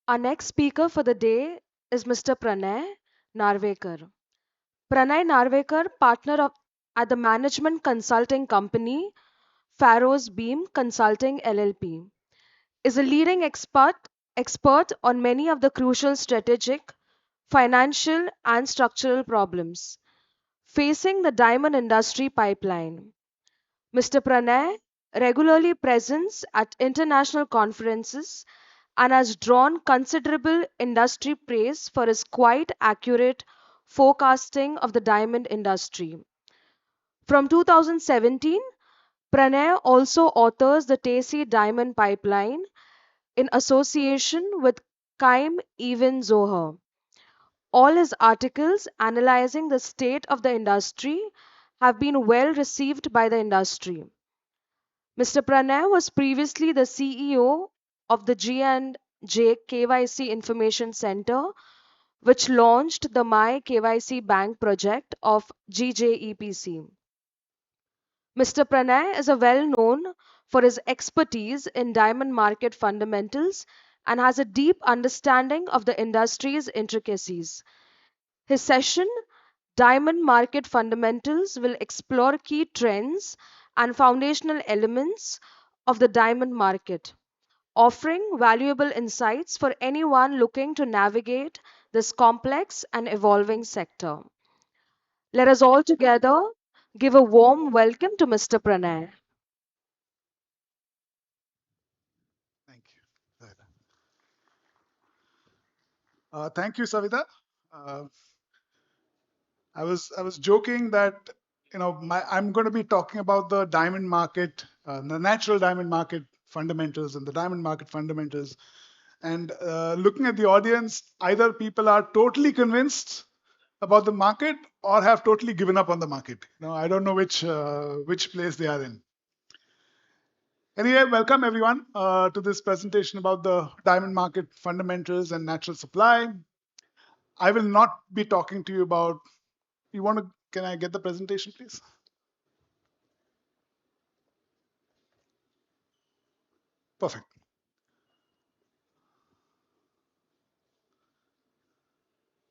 Our next speaker for the day is Mr. Pranay Narvekar. Pranay Narvekar, partner at the management consulting company Faros Beam Consulting LLP, is a leading expert on many of the crucial strategic, financial, and structural problems facing the diamond industry pipeline. Mr. Pranay regularly presents at international conferences and has drawn considerable industry praise for his quite accurate forecasting of the diamond industry. From 2017, Pranay also authors the Tesi Diamond Pipeline in association with Kaim Even Zohar. All his articles analyzing the state of the industry have been well received by the industry. Mr. Pranay was previously the CEO of the G&J KYC Information Center, which launched the My KYC Bank project of GJEPC. Mr. Pranay is a well known for his expertise in diamond market fundamentals and has a deep understanding of the industry's intricacies. His session, Diamond Market Fundamentals, will explore key trends and foundational elements of the diamond market, offering valuable insights for anyone looking to navigate this complex and evolving sector. Let us all together give a warm welcome to Mr. Pranay. Thank you. Thank you, Savita. Uh, I was joking that I'm going to be talking about the diamond market, the natural diamond market fundamentals, and the diamond market fundamentals. And looking at the audience, either people are totally convinced about the market or have totally given up on the market. I don't know which place they are in. Anyway, welcome everyone to this presentation about the diamond market fundamentals and natural supply. I will not be talking to you about. You want to? Can I get the presentation, please? Perfect.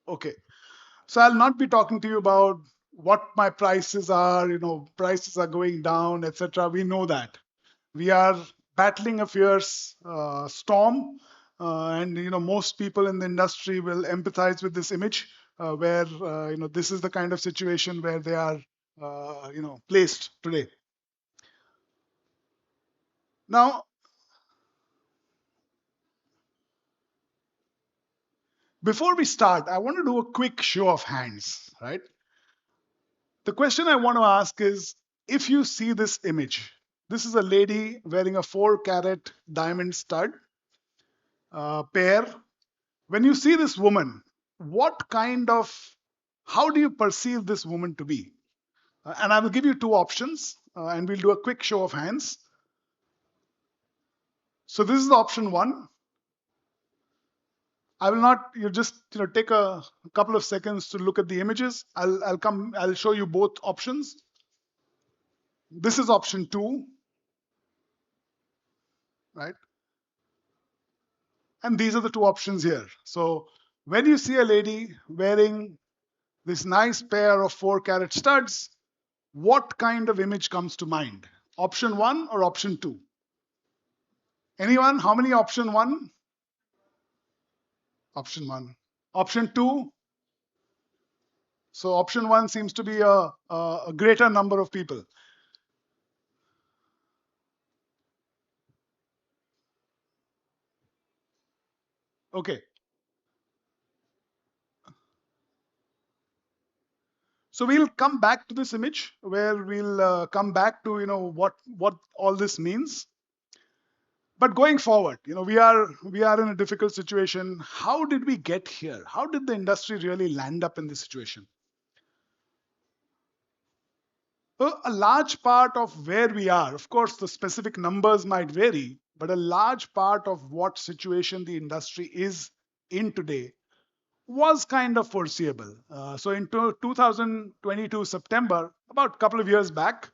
Okay. So I'll not be talking to you about what my prices are. Prices are going down, etc. We know that. We are battling a fierce storm, and most people in the industry will empathize with this image, where this is the kind of situation where they are placed today. Now, before we start, I want to do a quick show of hands, right? The question I want to ask is, if you see this image, this is a lady wearing a 4-carat diamond stud pair. When you see this woman, what kind of, how do you perceive this woman to be? And I will give you two options, and we'll do a quick show of hands. So this is option one. I will not. You just take a couple of seconds to look at the images. I'll show you both options. This is option two, right? And these are the two options here. So when you see a lady wearing this nice pair of 4-carat studs, what kind of image comes to mind? Option one or option two? Anyone? How many option one? Option one. Option two? So option one seems to be a greater number of people. Okay. So we'll come back to this image where we'll come back to what all this means. But going forward, we are in a difficult situation. How did we get here? How did the industry really land up in this situation? Well, a large part of where we are, of course, the specific numbers might vary, but a large part of what situation the industry is in today was kind of foreseeable. So in 2022 September, about a couple of years back,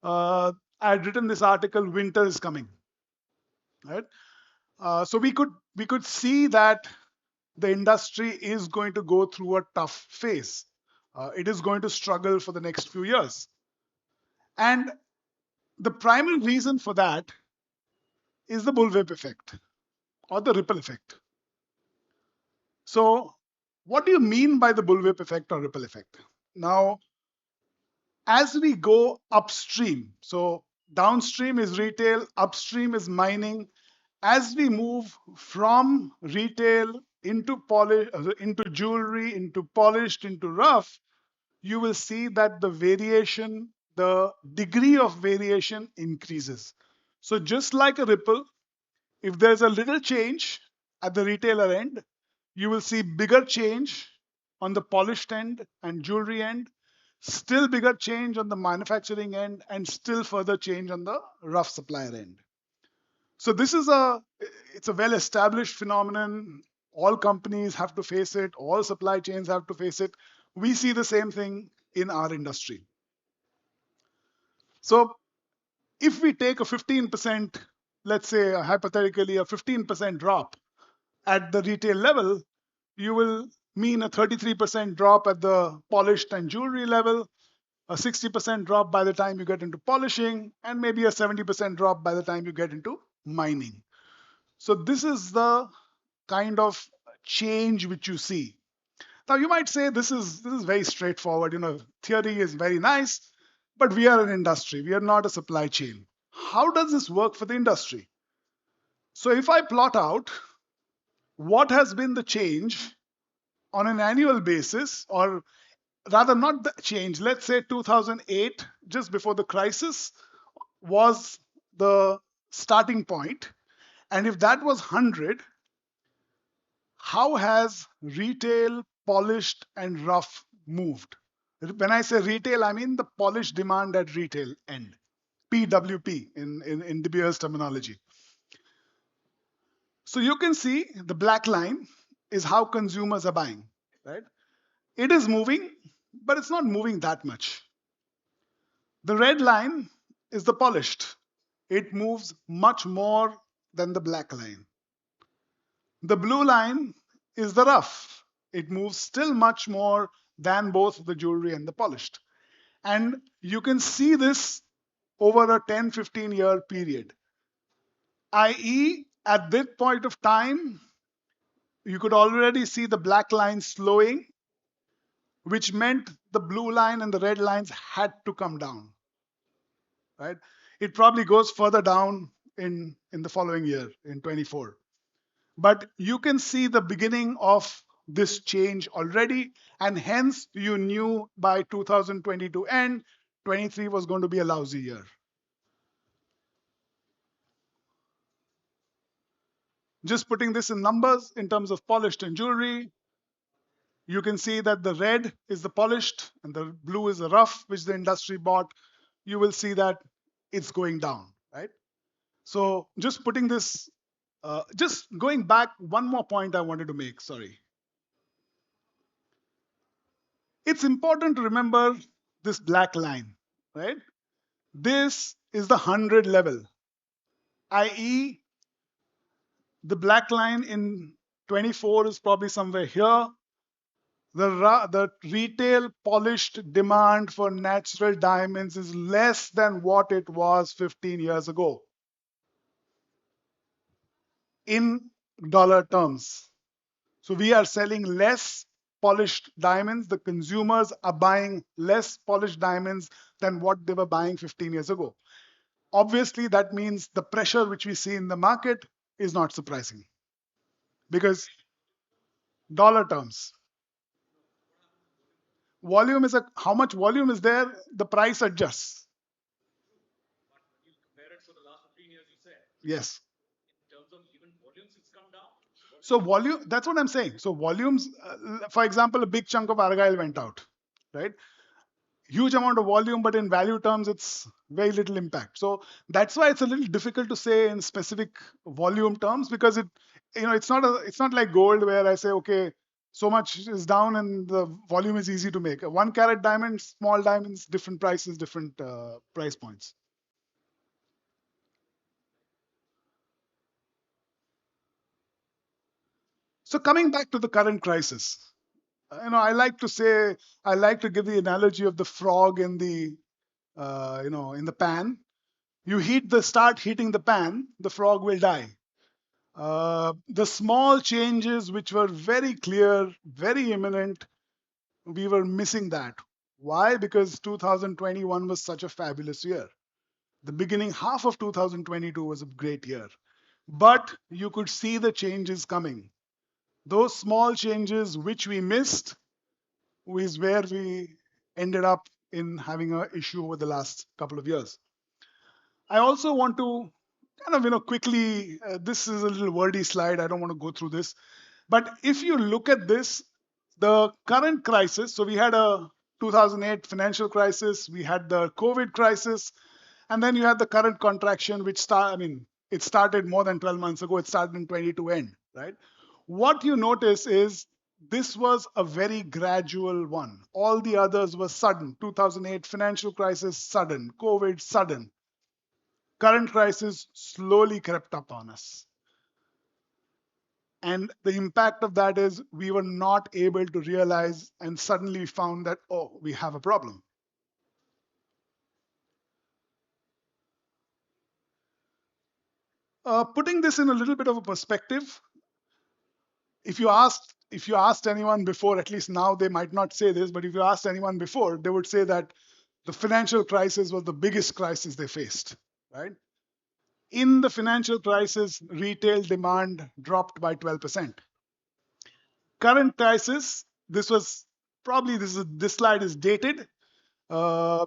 I had written this article, "Winter is Coming." Right? So we we could see that the industry is going to go through a tough phase. It is going to struggle for the next few years. And the primary reason for that is the bullwhip effect or the ripple effect. So, what do you mean by the bullwhip effect or ripple effect? Now, as we go upstream, so downstream is retail, upstream is mining. As we move from retail into polish, into jewelry, into polished, into rough, you will see that the variation, the degree of variation increases. So just like a ripple, if there's a little change at the retailer end, you will see bigger change on the polished end and jewelry end, still bigger change on the manufacturing end, and still further change on the rough supplier end. So this is a well established phenomenon. All companies have to face it, all supply chains have to face it. We see the same thing in our industry. So if we take a 15%, let's say hypothetically a 15% drop at the retail level, you will mean a 33% drop at the polished and jewelry level, a 60% drop by the time you get into polishing, and maybe a 70% drop by the time you get into mining. So this is the kind of change which you see. Now you might say this is very straightforward. Theory is very nice, but we are an industry. We are not a supply chain. How does this work for the industry? So if I plot out what has been the change on an annual basis, or rather not the change, let's say 2008, just before the crisis, was the starting point. And if that was 100, how has retail, polished, and rough moved? When I say retail, I mean the polished demand at retail end, PWP in De Beers terminology. So you can see the black line is how consumers are buying, right? It is moving, but it's not moving that much. The red line is the polished. It moves much more than the black line. The blue line is the rough. It moves still much more than both the jewelry and the polished. And you can see this over a 10-15 year period, i.e., at this point of time, you could already see the black line slowing, which meant the blue line and the red lines had to come down, right? It probably goes further down in the following year, in 24. But you can see the beginning of this change already, and hence you knew by 2022 end, 23 was going to be a lousy year. Just putting this in numbers in terms of polished and jewelry, you can see that the red is the polished and the blue is the rough, which the industry bought. You will see that it's going down, right? So just putting this, just going back, one more point I wanted to make, sorry. It's important to remember this black line, right? This is the 100 level, i.e., the black line in 24 is probably somewhere here. The retail polished demand for natural diamonds is less than what it was 15 years ago in dollar terms. So we are selling less polished diamonds. The consumers are buying less polished diamonds than what they were buying 15 years ago. Obviously, that means the pressure which we see in the market is not surprising, because dollar terms, volume is how much volume is there, the price adjusts. Yes. So volume, that's what I'm saying. So volumes, for example, a big chunk of argyle went out, right? Huge amount of volume, but in value terms, it's very little impact. So that's why it's a little difficult to say in specific volume terms, because it's not like gold where I say, okay, so much is down and the volume is easy to make. A 1 carat diamond, small diamonds, different prices, different price points. So coming back to the current crisis, I like to say, I like to give the analogy of the frog in the, in the pan. You start heating the pan, the frog will die. The small changes which were very clear, very imminent, we were missing that. Why? Because 2021 was such a fabulous year. The beginning half of 2022 was a great year. But you could see the changes coming. Those small changes which we missed is where we ended up in having an issue over the last couple of years. I also want to kind of, quickly, this is a little wordy slide. I don't want to go through this. But if you look at this, the current crisis, so we had a 2008 financial crisis, we had the COVID crisis, and then you had the current contraction, it started more than 12 months ago. It started in 22 end, right? What you notice is this was a very gradual one. All the others were sudden. 2008 financial crisis, sudden. COVID, sudden. Current crisis slowly crept up on us. And the impact of that is we were not able to realize and suddenly found that, oh, we have a problem. Putting this in a little bit of a perspective, if you asked anyone before, at least now they might not say this, but if you asked anyone before, they would say that the financial crisis was the biggest crisis they faced, right? In the financial crisis, retail demand dropped by 12%. Current crisis, this slide is dated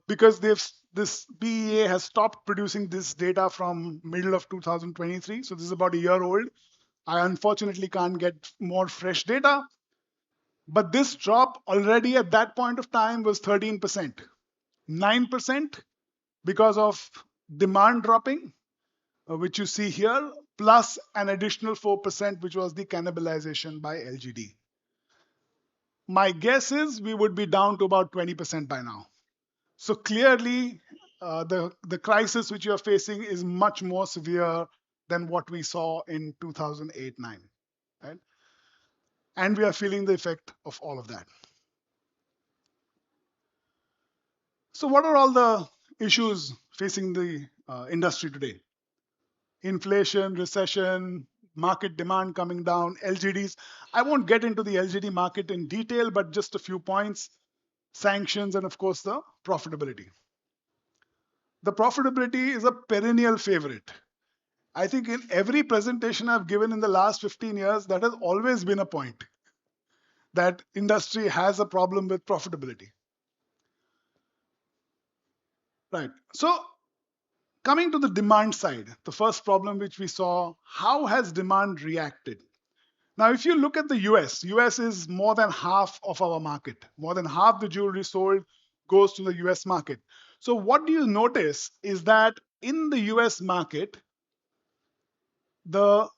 because this BEA has stopped producing this data from middle of 2023. So this is about a year old. I unfortunately can't get more fresh data, but this drop already at that point of time was 13%, 9% because of demand dropping, which you see here, plus an additional 4%, which was the cannibalization by LGD. My guess is we would be down to about 20% by now. So clearly, the crisis which you are facing is much more severe than what we saw in 2008-9, right? And we are feeling the effect of all of that. So what are all the issues facing the industry today? Inflation, recession, market demand coming down, LGDs. I won't get into the LGD market in detail, but just a few points. Sanctions, and of course, the profitability. The profitability is a perennial favorite. I think in every presentation I've given in the last 15 years, that has always been a point that industry has a problem with profitability. Right. So coming to the demand side, the first problem which we saw, how has demand reacted? Now, if you look at the US is more than half of our market. More than half the jewelry sold goes to the US market. So what do you notice is that in the US market, the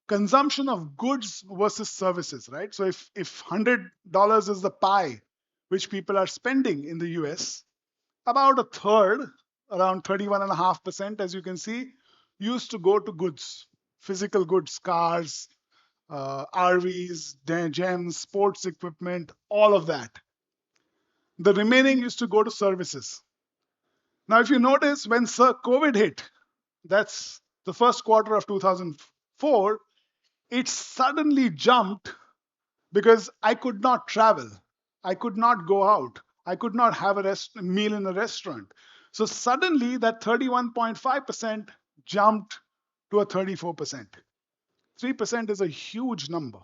consumption of goods versus services, right? So if $100 is the pie which people are spending in the US, about a third, around 31.5%, as you can see, used to go to goods, physical goods, cars, RVs, gems, sports equipment, all of that. The remaining used to go to services. Now, if you notice, when COVID hit, that's the first quarter of 2004, it suddenly jumped because I could not travel. I could not go out. I could not have a meal in a restaurant. So suddenly that 31.5% jumped to a 34%. 3% is a huge number.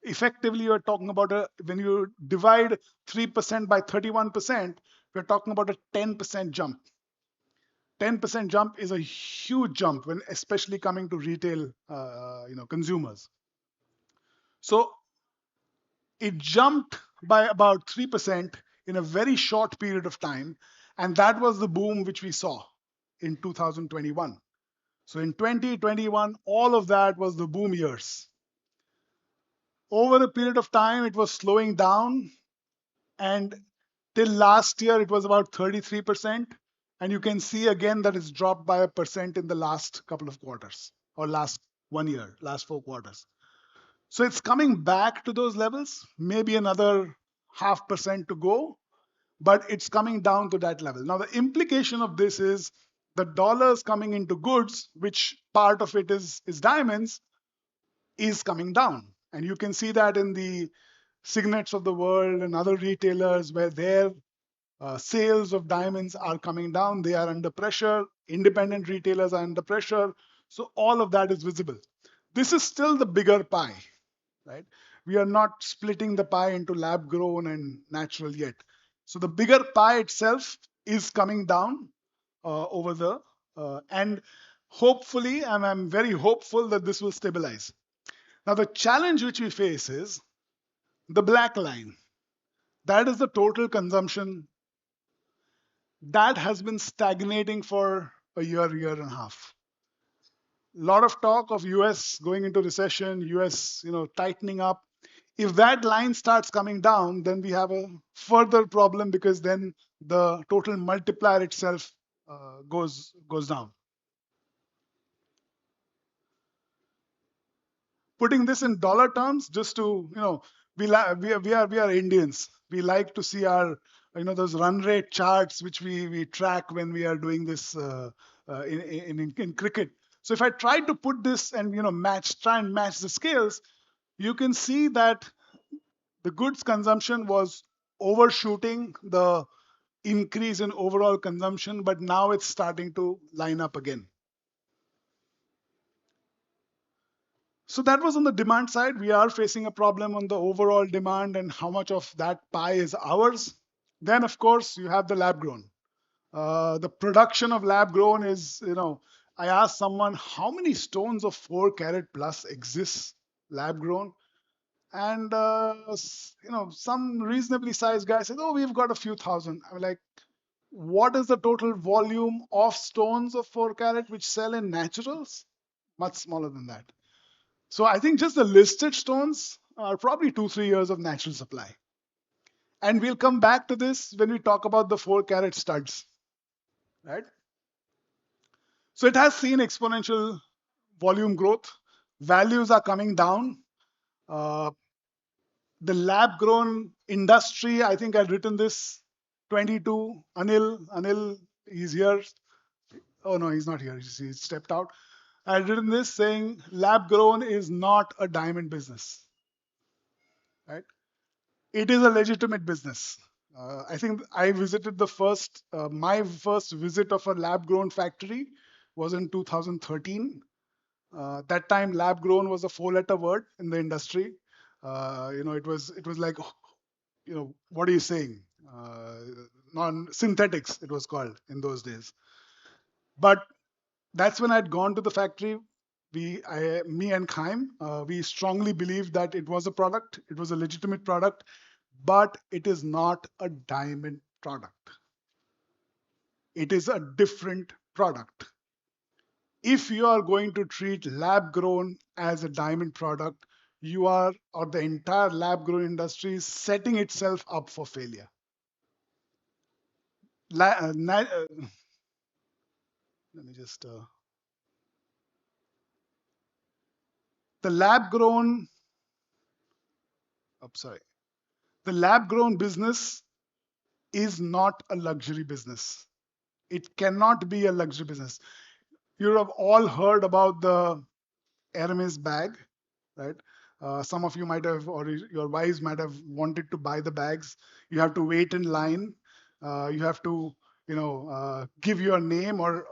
Effectively, you're talking about when you divide 3% by 31%, we're talking about a 10% jump. 10% jump is a huge jump when especially coming to retail consumers. So it jumped by about 3% in a very short period of time. And that was the boom which we saw in 2021. So in 2021, all of that was the boom years. Over a period of time, it was slowing down. And till last year, it was about 33%. And you can see again that it's dropped by a percent in the last couple of quarters or last 1 year, last 4 quarters. So it's coming back to those levels, maybe another 0.5% to go, but it's coming down to that level. Now, the implication of this is the dollars coming into goods, which part of it is diamonds, is coming down. And you can see that in the Signets of the world and other retailers where their sales of diamonds are coming down. They are under pressure. Independent retailers are under pressure. So all of that is visible. This is still the bigger pie, right? We are not splitting the pie into lab grown and natural yet. So the bigger pie itself is coming down over the and hopefully, I'm very hopeful that this will stabilize. Now the challenge which we face is the black line. That is the total consumption that has been stagnating for a year and a half. A lot of talk of US going into recession, US, tightening up. If that line starts coming down, then we have a further problem because then the total multiplier itself goes down. Putting this in dollar terms, just to we are Indians. We like to see our those run rate charts which we track when we are doing this in cricket. So if I try to put this and try and match the scales, you can see that the goods consumption was overshooting the increase in overall consumption, but now it's starting to line up again. So that was on the demand side. We are facing a problem on the overall demand and how much of that pie is ours. Then, of course, you have the lab grown. The production of lab grown is, I asked someone how many stones of 4 carat plus exists lab grown, and some reasonably sized guy said, "Oh, we've got a few thousand." I'm like, "What is the total volume of stones of 4 carat which sell in naturals?" Much smaller than that. So I think just the listed stones are probably 2, 3 years of natural supply. And we'll come back to this when we talk about the 4 carat studs, right? So it has seen exponential volume growth. Values are coming down. Uh, the lab grown industry, I think I'd written this 22. Anil, he's here. Oh no, he's not here. He stepped out. I'd written this saying lab grown is not a diamond business, right? It is a legitimate business. I think I visited my first visit of a lab grown factory was in 2013. That time, lab grown was a 4 letter word in the industry. It was like, what are you saying? Non synthetics, it was called in those days. But that's when I'd gone to the factory. Me and Chaim, we strongly believed that it was a product, it was a legitimate product, but it is not a diamond product. It is a different product. If you are going to treat lab grown as a diamond product, you are, or the entire lab grown industry is setting itself up for failure. Let me just, the lab grown, sorry, the lab grown business is not a luxury business. It cannot be a luxury business. You have all heard about the Hermes bag, right? Some of you might have, or your wives might have wanted to buy the bags. You have to wait in line. You have to, give your name or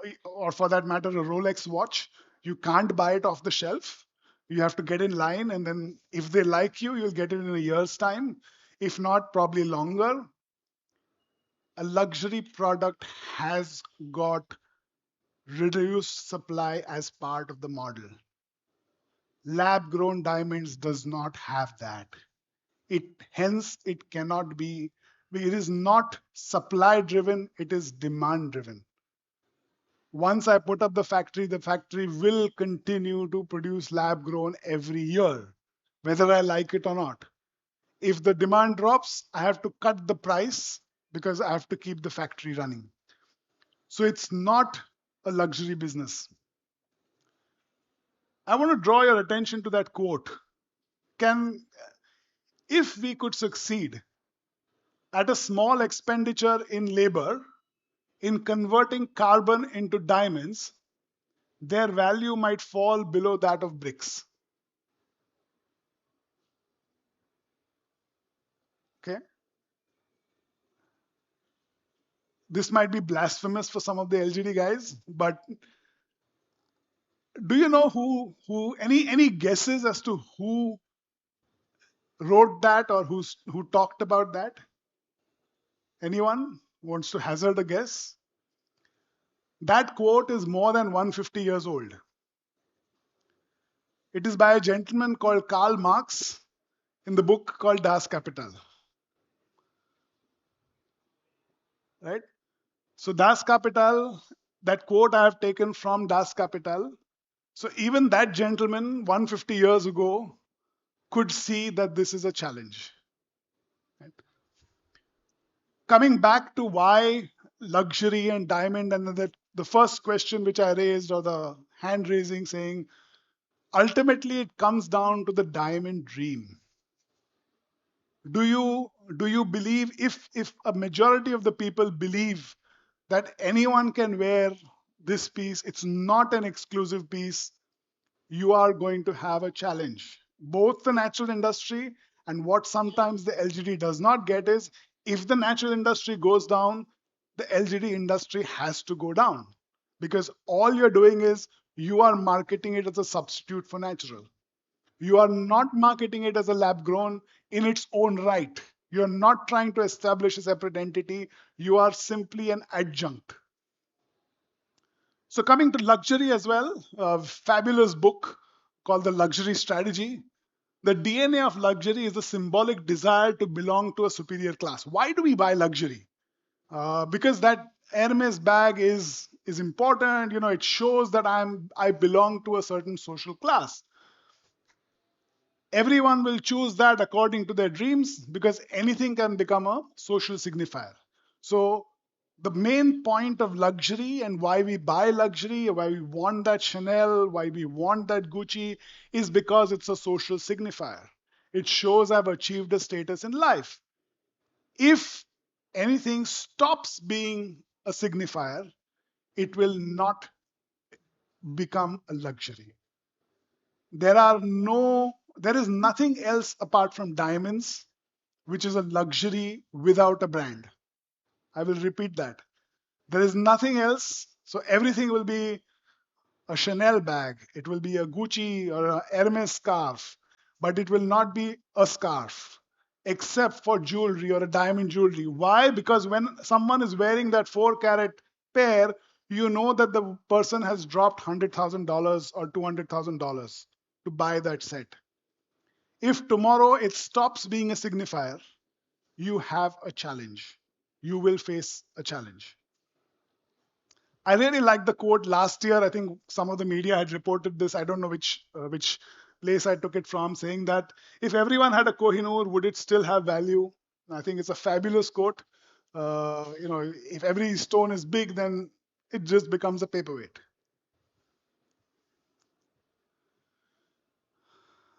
for that matter, a Rolex watch. You can't buy it off the shelf. You have to get in line, and then if they like you, you'll get it in a year's time. If not, probably longer. A luxury product has got reduced supply as part of the model. Lab grown diamonds does not have that. Hence it cannot be, it is not supply driven, it is demand driven. Once I put up the factory will continue to produce lab grown every year, whether I like it or not. If the demand drops, I have to cut the price because I have to keep the factory running. So it's not a luxury business. I want to draw your attention to that quote. Can if we could succeed at a small expenditure in labor in converting carbon into diamonds, their value might fall below that of bricks. Okay, this might be blasphemous for some of the LGD guys, but do you know who any guesses as to who wrote that or who talked about that? Anyone wants to hazard a guess? That quote is more than 150 years old. It is by a gentleman called Karl Marx in the book called Das Kapital. Right? So Das Kapital, that quote I have taken from Das Kapital. So even that gentleman 150 years ago could see that this is a challenge. Right? Coming back to why luxury and diamond, and the first question which I raised, or the hand raising, saying ultimately it comes down to the diamond dream. Do you believe, if a majority of the people believe that anyone can wear this piece, it's not an exclusive piece, you are going to have a challenge. Both the natural industry, and what sometimes the LGD does not get is, if the natural industry goes down, the LGD industry has to go down, because all you're doing is you are marketing it as a substitute for natural. You are not marketing it as a lab grown in its own right. You're not trying to establish a separate entity. You are simply an adjunct. So, coming to luxury as well, a fabulous book called The Luxury Strategy. The DNA of luxury is the symbolic desire to belong to a superior class. Why do we buy luxury? Because that Hermes bag is important. You know, it shows that I belong to a certain social class. Everyone will choose that according to their dreams, because anything can become a social signifier. So the main point of luxury, and why we buy luxury, why we want that Chanel, why we want that Gucci, is because it's a social signifier. It shows I've achieved a status in life. If anything stops being a signifier, it will not become a luxury. There is nothing else apart from diamonds which is a luxury without a brand. I will repeat that. There is nothing else. So everything will be a Chanel bag, it will be a Gucci or a Hermes scarf, but it will not be a scarf, except for jewelry or a diamond jewelry. Why? Because when someone is wearing that 4 carat pair, you know that the person has dropped $100,000 or $200,000 to buy that set. If tomorrow it stops being a signifier, you have a challenge. You will face a challenge. I really liked the quote last year. I think some of the media had reported this. I don't know which place I took it from, saying that if everyone had a Kohinoor, would it still have value? I think it's a fabulous quote. If every stone is big, then it just becomes a paperweight.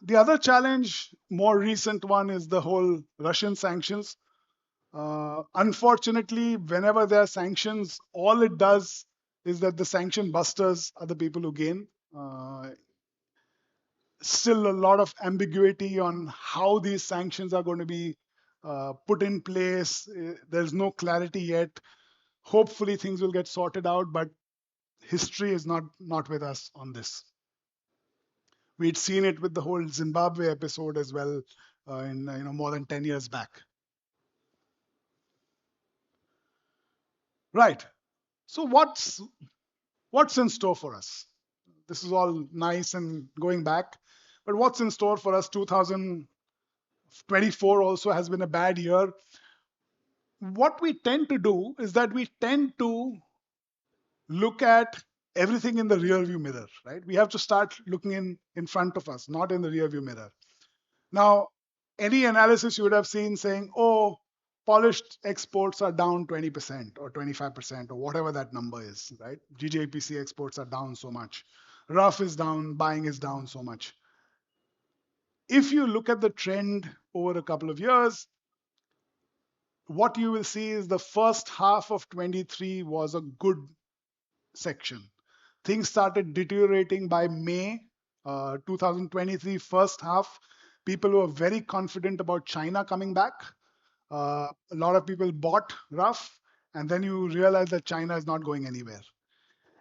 The other challenge, more recent one, is the whole Russian sanctions. Unfortunately, whenever there are sanctions, all it does is that the sanction busters are the people who gain. Still a lot of ambiguity on how these sanctions are going to be put in place. There's no clarity yet. Hopefully, things will get sorted out, but history is not with us on this. We'd seen it with the whole Zimbabwe episode as well, in more than 10 years back. Right. So what's in store for us? This is all nice and going back, but what's in store for us? 2024 also has been a bad year. What we tend to do is that we tend to look at everything in the rear view mirror, right? We have to start looking in front of us, not in the rear view mirror. Now, any analysis you would have seen saying, oh, polished exports are down 20% or 25% or whatever that number is, right? GJPC exports are down so much. Rough is down, buying is down so much. If you look at the trend over a couple of years, what you will see is the first half of 23 was a good section. Things started deteriorating by May 2023, first half. People were very confident about China coming back. A lot of people bought rough, and then you realize that China is not going anywhere.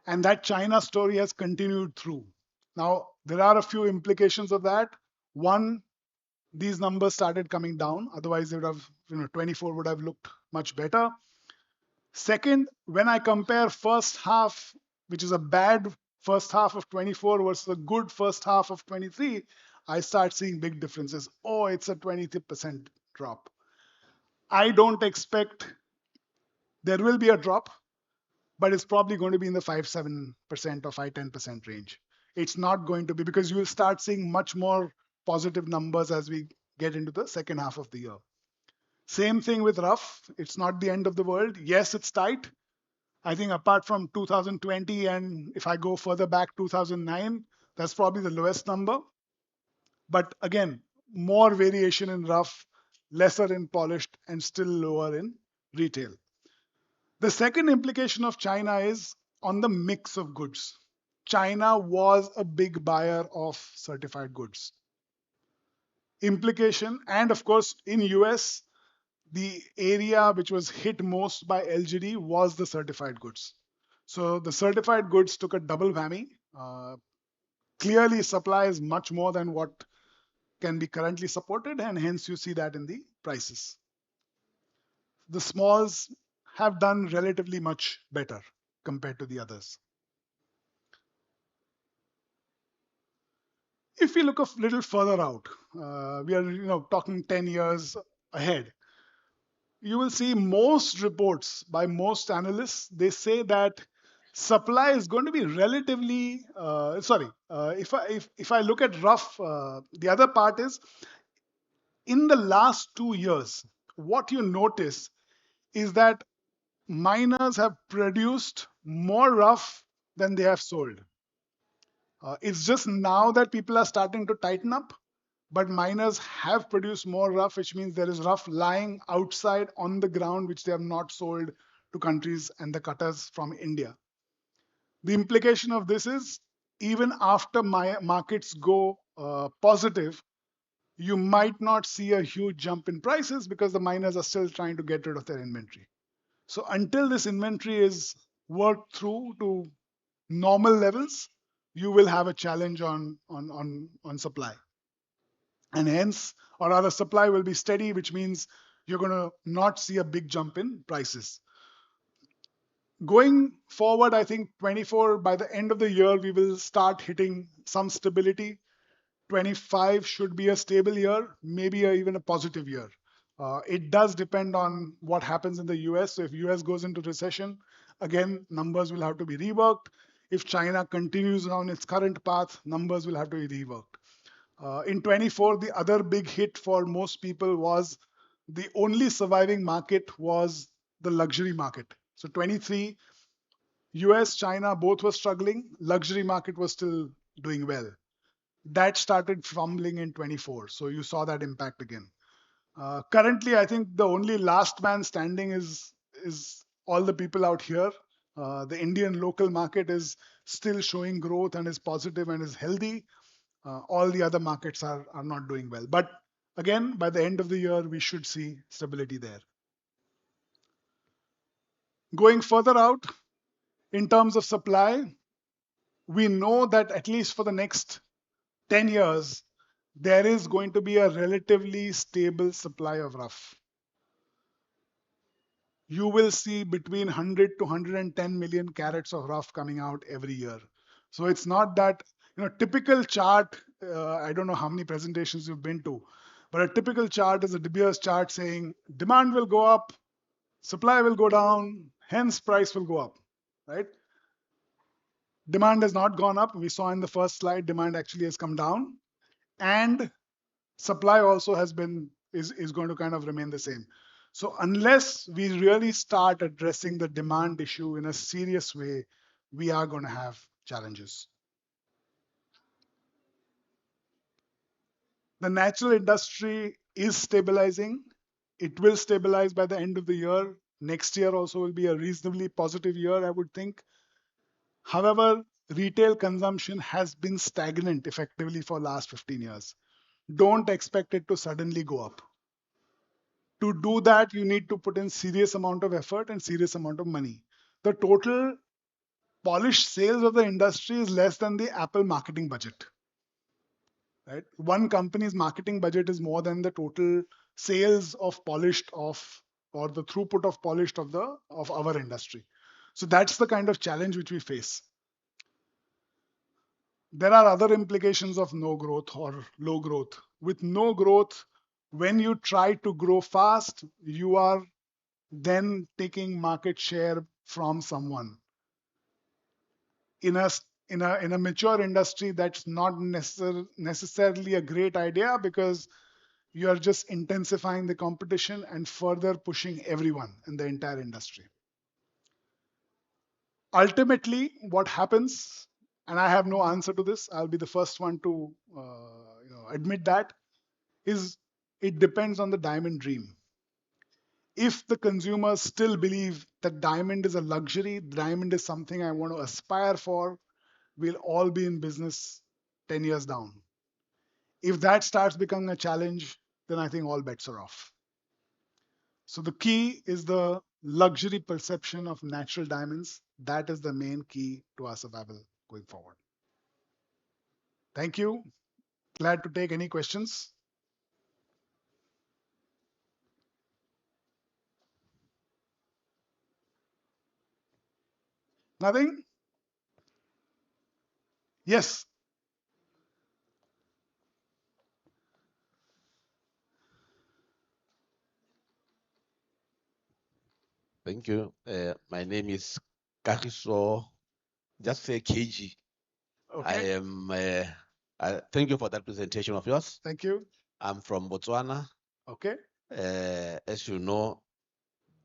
And that China story has continued through. Now, there are a few implications of that. One, these numbers started coming down. Otherwise, they would have, 24 would have looked much better. Second, when I compare first half, which is a bad first half of 24 versus a good first half of 23, I start seeing big differences. Oh, it's a 20% drop. I don't expect there will be a drop, but it's probably going to be in the 5-7% or 5-10% range. It's not going to be because you will start seeing much more positive numbers as we get into the second half of the year. Same thing with rough. It's not the end of the world. Yes, it's tight. I think apart from 2020 and if I go further back 2009, that's probably the lowest number. But again, more variation in rough, lesser in polished, and still lower in retail. The second implication of China is on the mix of goods. China was a big buyer of certified goods. Implication, and of course, in US, the area which was hit most by LGD was the certified goods. So the certified goods took a double whammy. Clearly, supply is much more than what can be currently supported, and hence you see that in the prices. The smalls have done relatively much better compared to the others. If we look a little further out, we are talking 10 years ahead. You will see most reports by most analysts. They say that supply is going to be relatively. Sorry, if I look at rough, the other part is in the last 2 years. What you notice is that miners have produced more rough than they have sold. It's just now that people are starting to tighten up, but miners have produced more rough, which means there is rough lying outside on the ground, which they have not sold to countries and the cutters from India. The implication of this is even after markets go positive, you might not see a huge jump in prices because the miners are still trying to get rid of their inventory. So until this inventory is worked through to normal levels, you will have a challenge on supply. And hence, or rather, supply will be steady, which means you're going to not see a big jump in prices. Going forward, I think 24, by the end of the year, we will start hitting some stability. 25 should be a stable year, maybe even a positive year. It does depend on what happens in the US. So if US goes into recession, again, numbers will have to be reworked. If China continues on its current path, numbers will have to be reworked. In 24, the other big hit for most people was the only surviving market was the luxury market. So 23, US, China, both were struggling. Luxury market was still doing well. That started fumbling in 24. So you saw that impact again. Currently, I think the only last man standing is all the people out here. The Indian local market is still showing growth and is positive and is healthy. All the other markets are not doing well. But again, by the end of the year, we should see stability there. Going further out, in terms of supply, we know that at least for the next 10 years, there is going to be a relatively stable supply of rough. You will see between 100 to 110 million carats of rough coming out every year. So it's not that, typical chart, I don't know how many presentations you've been to, but a typical chart is a De Beers chart saying demand will go up, supply will go down, hence price will go up, right? Demand has not gone up. We saw in the first slide, demand actually has come down. And supply also is going to kind of remain the same. So unless we really start addressing the demand issue in a serious way, we are going to have challenges. The natural industry is stabilizing. It will stabilize by the end of the year. Next year also will be a reasonably positive year, I would think. However, retail consumption has been stagnant effectively for last 15 years. Don't expect it to suddenly go up. To do that, you need to put in serious amount of effort and serious amount of money. The total polished sales of the industry is less than the Apple marketing budget. Right? One company's marketing budget is more than the total sales of polished of or the throughput of polished of our industry. So that's the kind of challenge which we face. There are other implications of no growth or low growth. With no growth, when you try to grow fast, you are then taking market share from someone. In a in a mature industry, that's not necessarily a great idea because you are just intensifying the competition and further pushing everyone in the entire industry. Ultimately, what happens, and I have no answer to this, I'll be the first one to admit that, is it depends on the diamond dream. If the consumers still believe that diamond is a luxury, diamond is something I want to aspire for, we'll all be in business 10 years down. If that starts becoming a challenge, then I think all bets are off. So the key is the luxury perception of natural diamonds. That is the main key to our survival going forward. Thank you. Glad to take any questions. Nothing? Yes. Thank you. My name is Kakiso, just say KG. I Okay. am, thank you for that presentation of yours. Thank you. I'm from Botswana. Okay. As you know,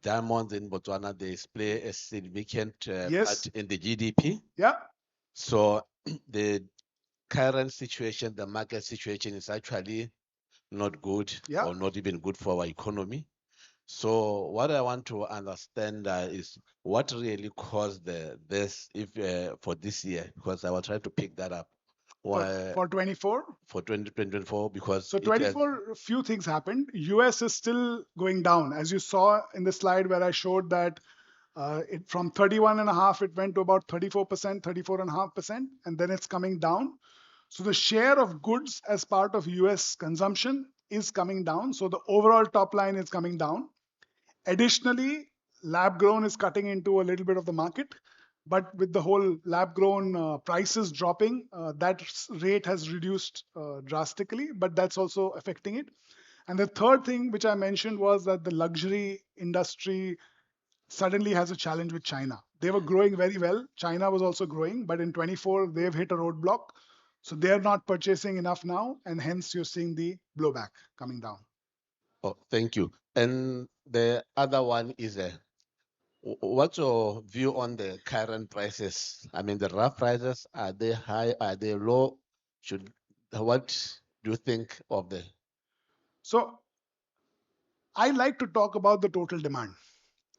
diamonds in Botswana, they play a significant part Yes. in the GDP. Yeah. So the current situation, the market situation is actually not good Yeah. or not even good for our economy. So what I want to understand is what really caused this if for this year, because I was trying to pick that up. Why For 24. for 2024 because So it has 24, a few things happened. US is still going down. As you saw in the slide where I showed that it from 31 and a half, it went to about 34%, 34.5%, and then it's coming down. So the share of goods as part of US consumption is coming down. So the overall top line is coming down. Additionally, lab grown is cutting into a little bit of the market, but with the whole lab grown prices dropping, that rate has reduced drastically, but that's also affecting it. And the third thing which I mentioned was that the luxury industry suddenly has a challenge with China. They were growing very well. China was also growing, but in 24 they've hit a roadblock. So they're not purchasing enough now, and hence you're seeing the blowback coming down. oh, thank you. And the other one is what's your view on the current prices? I mean, the rough prices, are they high? Are they low? Should what do you think of the So I like to talk about the total demand,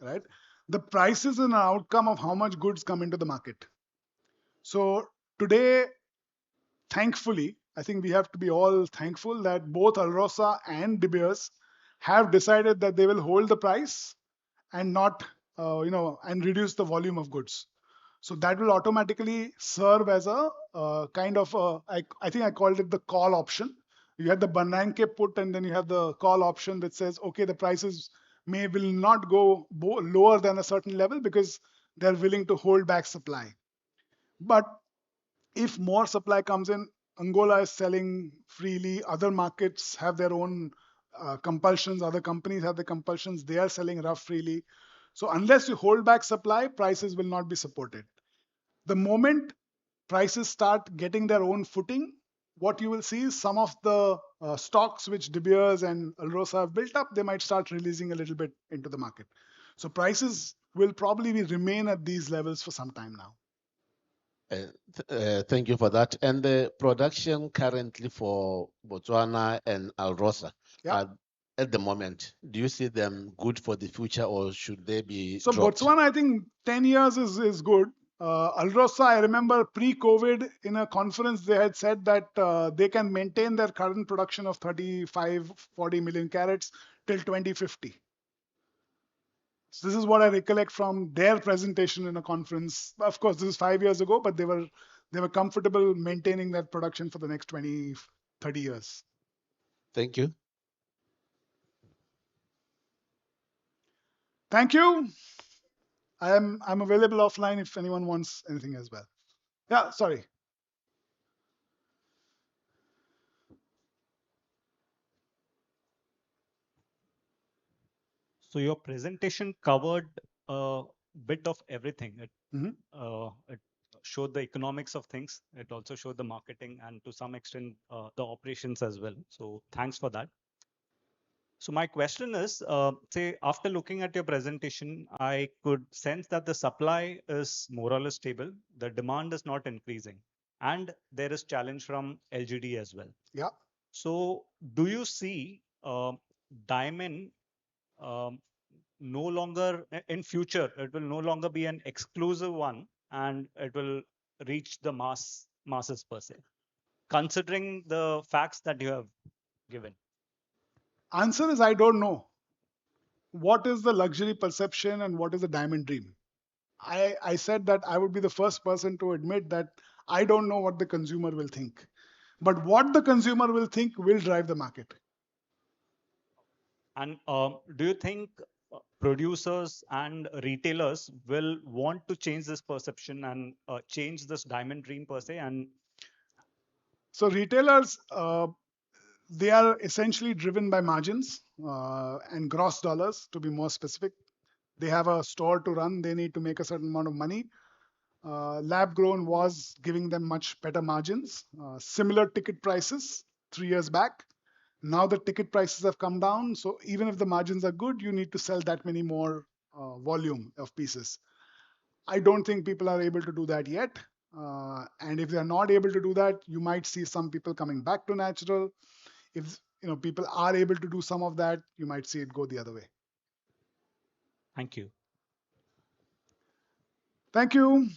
right? The price is an outcome of how much goods come into the market. So today, thankfully, I think we have to be all thankful that both Alrosa and De Beers have decided that they will hold the price and not, and reduce the volume of goods. So that will automatically serve as a kind of, I think I called it the call option. You have the Bernanke put, and then you have the call option that says, okay, the prices will not go lower than a certain level because they're willing to hold back supply. But if more supply comes in, Angola is selling freely. Other markets have their own compulsions. Other companies have the compulsions. They are selling rough freely. So unless you hold back supply, prices will not be supported. The moment prices start getting their own footing, what you will see is some of the stocks which De Beers and Alrosa have built up, they might start releasing a little bit into the market. So prices will probably remain at these levels for some time now. Thank you for that. And the production currently for Botswana and Alrosa Yeah. are at the moment, do you see them good for the future or should they be So dropped? Botswana, I think 10 years is good. Alrosa, I remember pre-COVID in a conference, they had said that they can maintain their current production of 35, 40 million carats till 2050. So this is what I recollect from their presentation in a conference. Of course, this is 5 years ago, but they were comfortable maintaining that production for the next 20, 30 years. Thank you. Thank you. I'm available offline if anyone wants anything as well. Yeah, sorry. So your presentation covered a bit of everything. Mhm. It showed the economics of things. It also showed the marketing and to some extent the operations as well. So thanks for that. So my question is, say after looking at your presentation, I could sense that the supply is more or less stable. The demand is not increasing, and there is challenge from LGD as well. Yeah. So do you see diamond um, no longer in future it will no longer be an exclusive one and it will reach the masses per se, considering the facts that you have given? Answer is I don't know. What is the luxury perception and what is the diamond dream? I said that I would be the first person to admit that I don't know what the consumer will think. But what the consumer will think will drive the market. And do you think producers and retailers will want to change this perception and change this diamond dream per se? And So retailers, they are essentially driven by margins and gross dollars, to be more specific. They have a store to run. They need to make a certain amount of money. Lab grown was giving them much better margins, similar ticket prices 3 years back. Now the ticket prices have come down. So even if the margins are good, you need to sell that many more volume of pieces. I don't think people are able to do that yet. And if they are not able to do that, you might see some people coming back to natural. If people are able to do some of that, you might see it go the other way. thank you. Thank you.